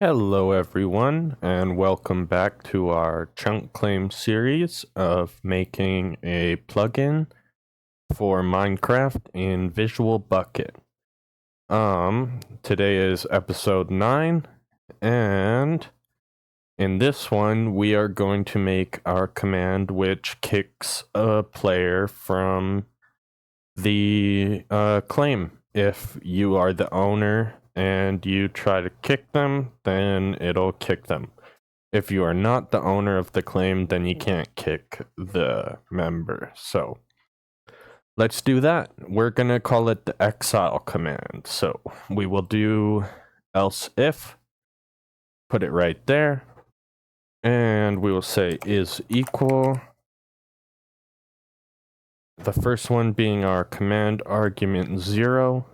Hello everyone, and welcome back to our chunk claim series of making a plugin for Minecraft in Visual Bukkit. Today is episode 9, and in this one we are going to make our command which kicks a player from the claim. If you are the owner and you try to kick them, then it'll kick them. If you are not the owner of the claim, then you can't kick the member. So let's do that. We're gonna call it the exile command. So we will do else if, put it right there, and we will say is equal, the first one being our command argument 0.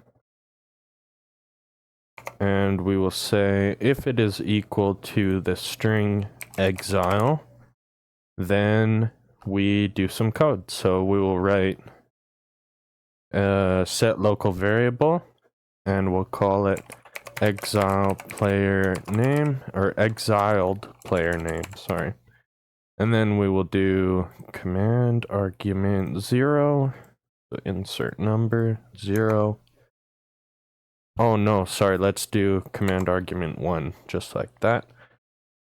And we will say if it is equal to the string exile, then we do some code. So we will write set local variable, and we'll call it exile player name, or exiled player name, sorry. And then we will do command argument 0, so insert number 0. Oh no, sorry, let's do command argument 1, just like that.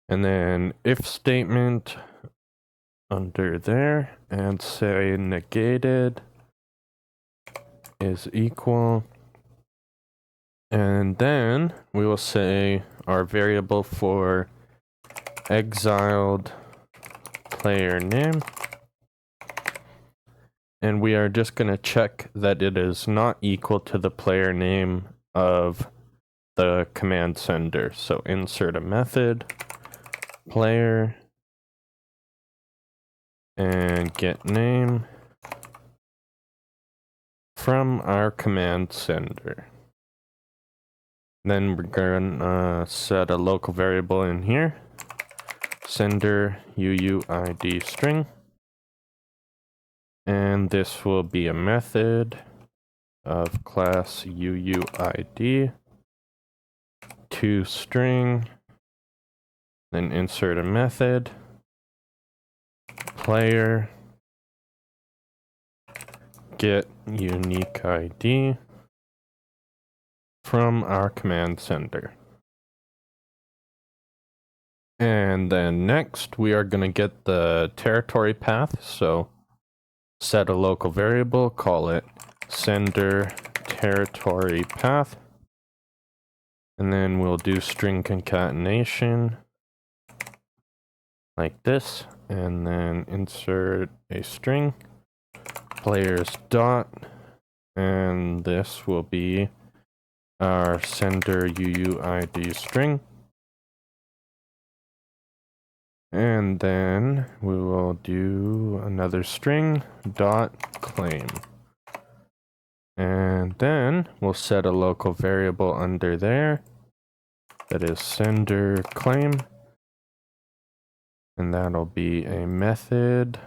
And then if statement under there, and say negated is equal. And then we will say our variable for exiled player name. And we are just going to check that it is not equal to the player name of the command sender. So insert a method, player, and get name from our command sender. Then we're gonna set a local variable in here, sender UUID string, and this will be a method of class UUID to string, then insert a method, player, get unique ID from our command sender. And then next we are going to get the territory path. So set a local variable, call it sender territory path, and then we'll do string concatenation like this, and then insert a string, players dot, and this will be our sender UUID string. And then we will do another string dot claim. And then we'll set a local variable under there that is sender claim. And that'll be a method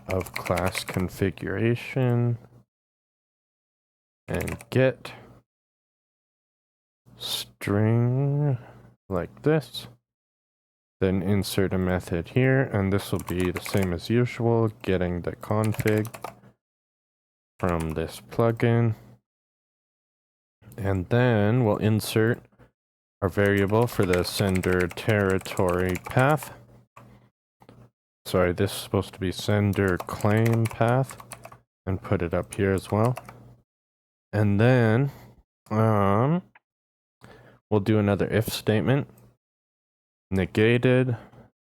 of class configuration and get string like this. Then insert a method here, and this will be the same as usual, getting the config from this plugin. And then we'll insert our variable for the sender territory path. Sorry, this is supposed to be sender claim path, and put it up here as well. And then we'll do another if statement, negated,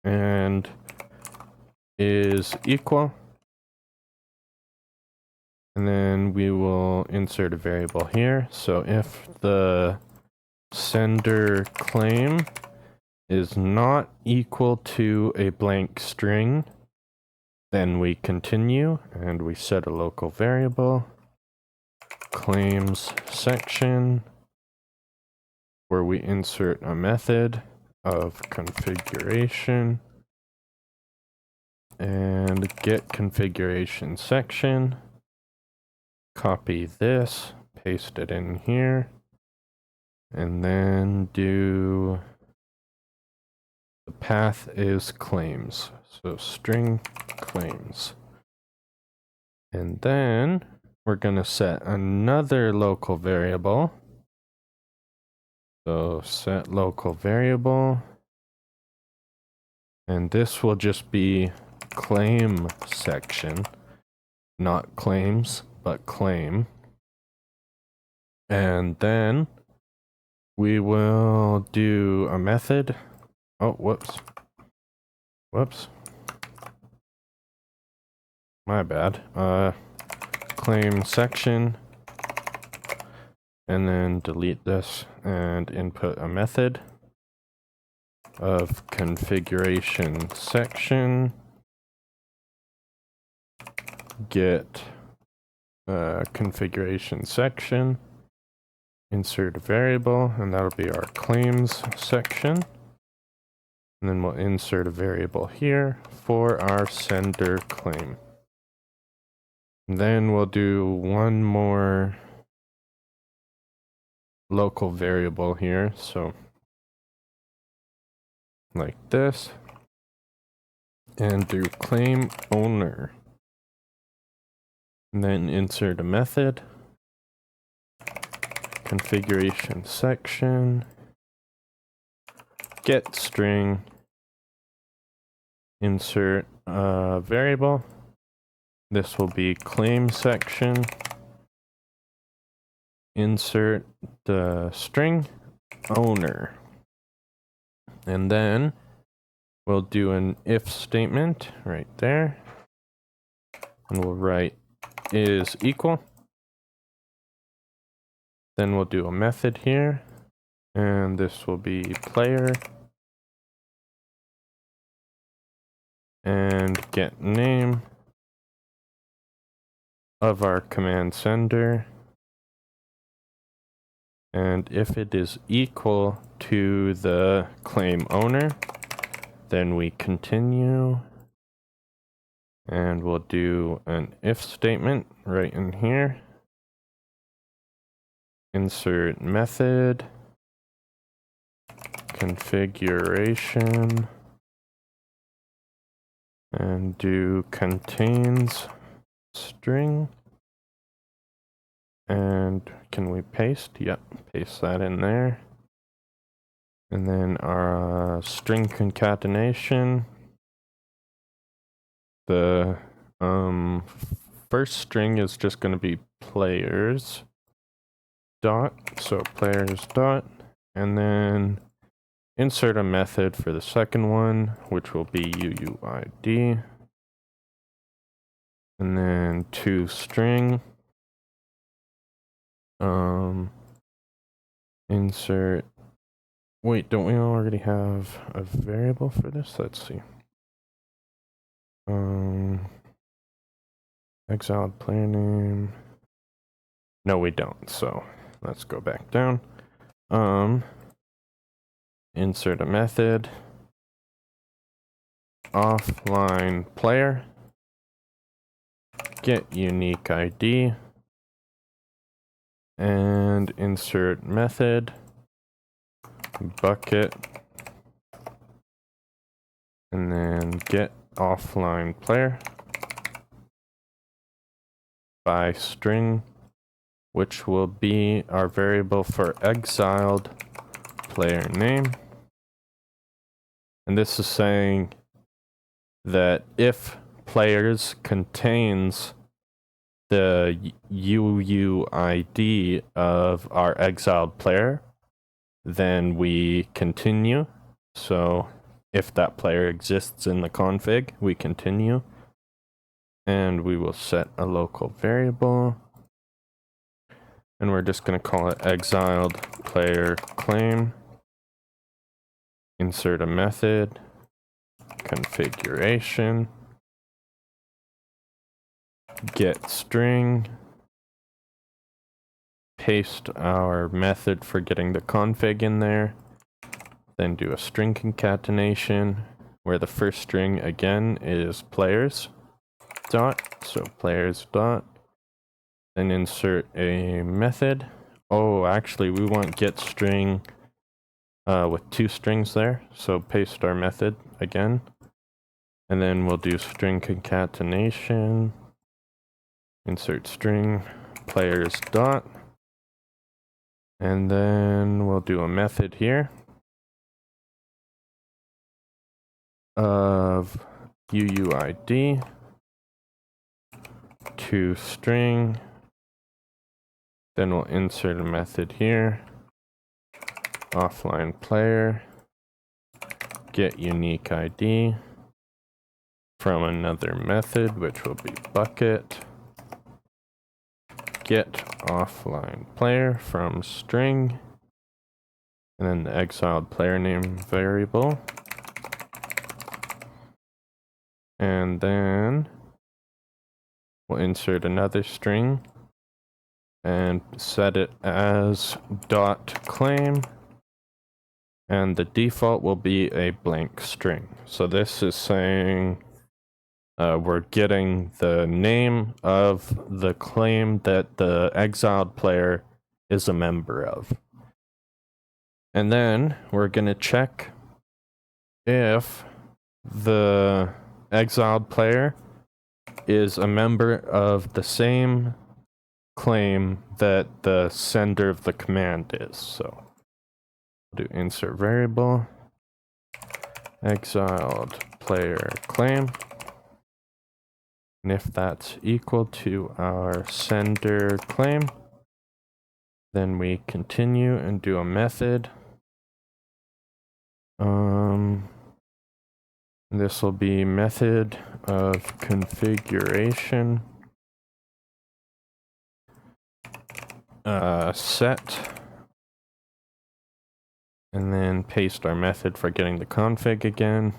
and is equal. And then we will insert a variable here. So if the sender claim is not equal to a blank string, then we continue and we set a local variable, claims section, where we insert a method of configuration and get configuration section. Copy this, paste it in here, and then do path is claims. So string claims. And then we're going to set another local variable. So set local variable. And this will just be claim section, not claims, but claim. And then we will do a method. Oh, whoops. Whoops. My bad. Claim section. And then delete this and input a method of configuration section. Get configuration section. Insert a variable, and that'll be our claims section. And then we'll insert a variable here for our sender claim. And then we'll do one more local variable here. So like this. And do claim owner. And then insert a method. Configuration section. Get string. Insert a variable. This will be claim section. Insert the string owner. And then we'll do an if statement right there. And we'll write is equal. Then we'll do a method here. And this will be player. And get name of our command sender. And if it is equal to the claim owner, then we continue. And we'll do an if statement right in here. Insert method. Configuration. And do contains string. And can we paste? Yep, paste that in there. And then our string concatenation. The first string is just going to be players dot. So players dot. And then insert a method for the second one, which will be UUID. And then toString. Insert. Wait, don't we already have a variable for this? Let's see. Exile player name. No, we don't. So let's go back down. Insert a method. Offline player. Get unique ID. And insert method. Bukkit. And then get offline player by string, which will be our variable for exiled player name. And this is saying that if players contains the UUID of our exiled player, then we continue. So if that player exists in the config, we continue. And we will set a local variable. And we're just going to call it exiled player claim. Insert a method. Configuration. Get string. Paste our method for getting the config in there. Then do a string concatenation where the first string again is players dot. So players dot. Then insert a method. Oh, actually we want get string with 2 strings there. So paste our method again. And then we'll do string concatenation, insert string, players dot. And then we'll do a method here of UUID to string. Then we'll insert a method here, offline player, get unique ID from another method, which will be Bukkit, get offline player from string, and then the exiled player name variable. And then we'll insert another string and set it as .claim, and the default will be a blank string. So this is saying we're getting the name of the claim that the exiled player is a member of. And then we're going to check if the exiled player is a member of the same claim that the sender of the command is. So we'll do insert variable, exiled player claim. And if that's equal to our sender claim, then we continue and do a method. This will be method of configuration set, and then paste our method for getting the config again.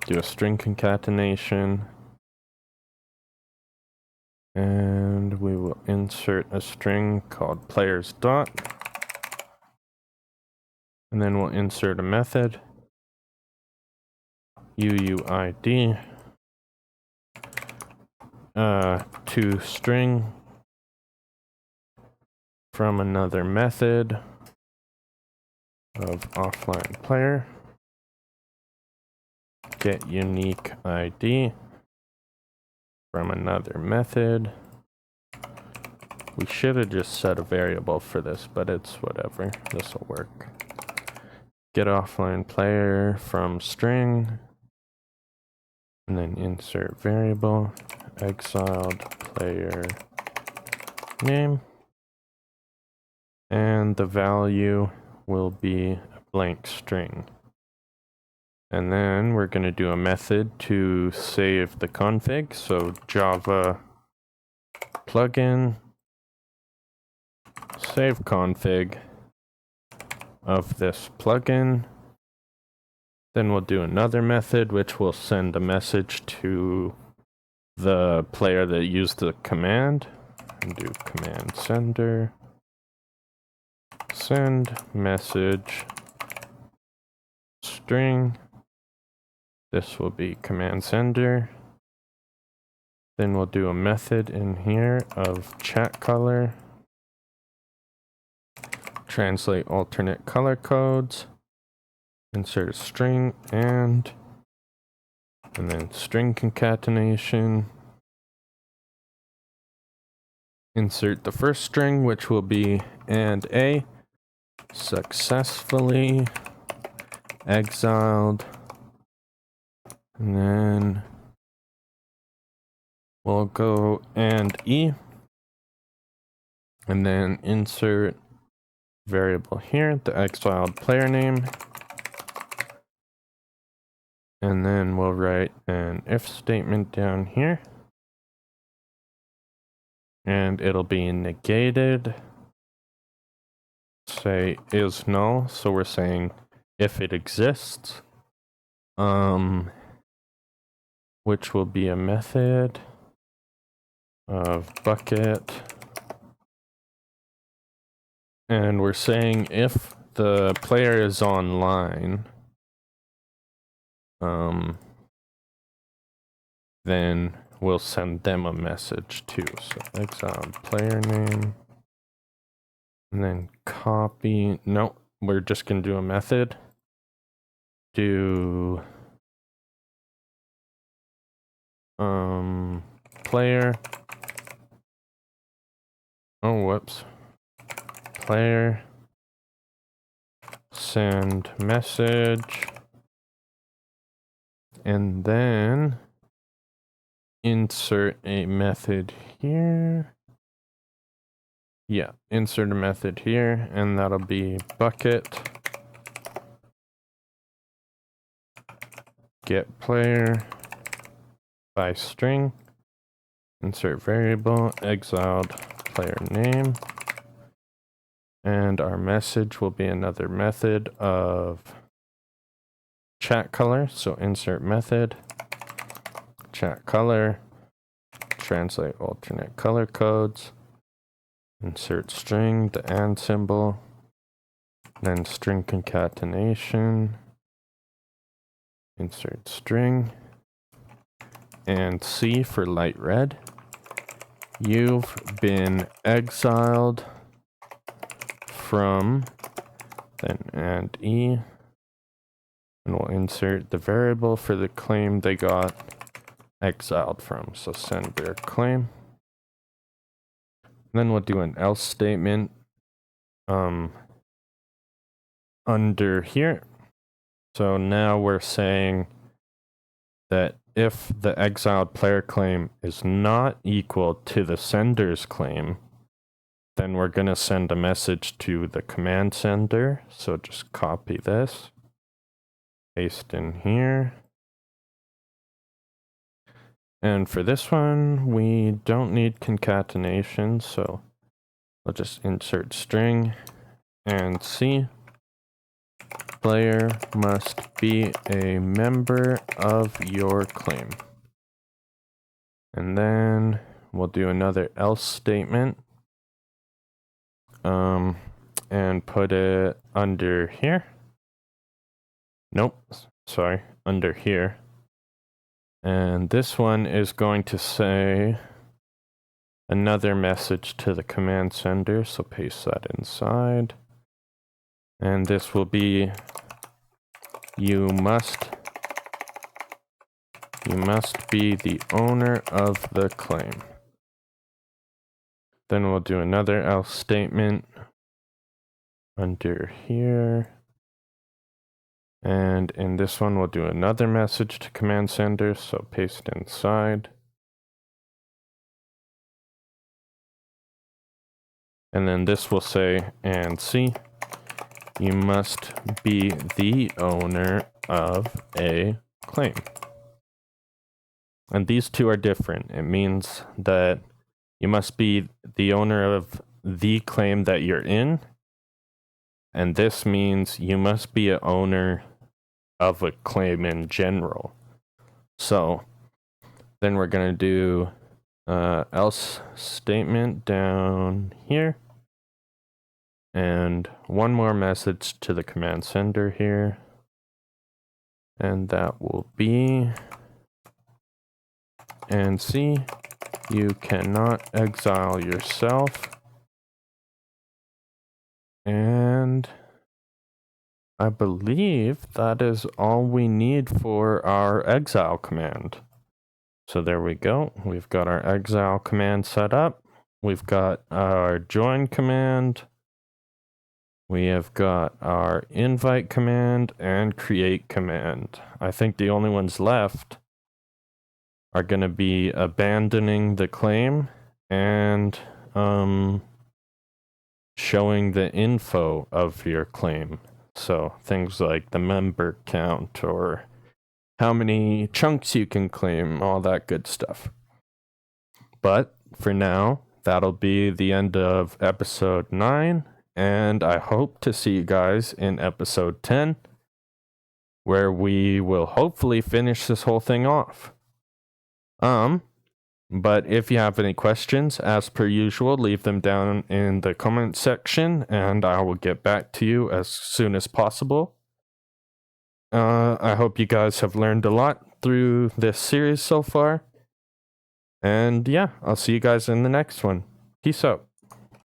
Do a string concatenation, and we will insert a string called players dot, and then we'll insert a method UUID to string from another method of offline player, get unique ID from another method. We should have just set a variable for this, but it's whatever. This will work. Get offline player from string, and then insert variable, exiled player name, and the value will be a blank string. And then we're going to do a method to save the config. So Java plugin save config of this plugin. Then we'll do another method which will send a message to the player that used the command, and do command sender, send message string. This will be command sender. Then we'll do a method in here of chat color, translate alternate color codes, insert a string and then string concatenation. Insert the first string, which will be and a successfully exiled, and then we'll go and e, and then insert variable here, the exiled player name, and then we'll write an if statement down here, and it'll be negated, say is null, so we're saying if it exists, which will be a method of Bukkit, and we're saying if the player is online, then we'll send them a message too. So exiled player name, and then copy, no, we're just going to do a method. Do player. Oh, whoops. Player send message, and then insert a method here. Yeah, insert a method here, and that'll be Bukkit get player by string, insert variable, exiled player name, and our message will be another method of chat color. So insert method, chat color, translate alternate color codes, insert string, the and symbol, then string concatenation, insert string, and C for light red. You've been exiled from, then and E, and we'll insert the variable for the claim they got exiled from. So send their claim. Then we'll do an else statement under here. So now we're saying that if the exiled player claim is not equal to the sender's claim, then we're going to send a message to the command sender. So just copy this, paste in here. And for this one, we don't need concatenation, so we'll just insert string and C. Player must be a member of your claim. And then we'll do another else statement. And put it under here. Nope, sorry, under here. And this one is going to say another message to the command sender, so paste that inside. And this will be you must be the owner of the claim. Then we'll do another else statement under here. And in this one, we'll do another message to command sender, so paste inside. And then this will say, and C, you must be the owner of a claim. And these two are different. It means that you must be the owner of the claim that you're in. And this means you must be an owner of a claim in general. So then we're going to do else statement down here. And one more message to the command sender here. And that will be, and C, you cannot exile yourself. And I believe that is all we need for our exile command. So there we go. We've got our exile command set up. We've got our join command. We have got our invite command and create command. I think the only ones left are going to be abandoning the claim and showing the info of your claim. So things like the member count or how many chunks you can claim, all that good stuff. But for now, that'll be the end of episode 9. And I hope to see you guys in episode 10, where we will hopefully finish this whole thing off. But if you have any questions, as per usual, leave them down in the comment section, and I will get back to you as soon as possible. I hope you guys have learned a lot through this series so far. And yeah, I'll see you guys in the next one. Peace out.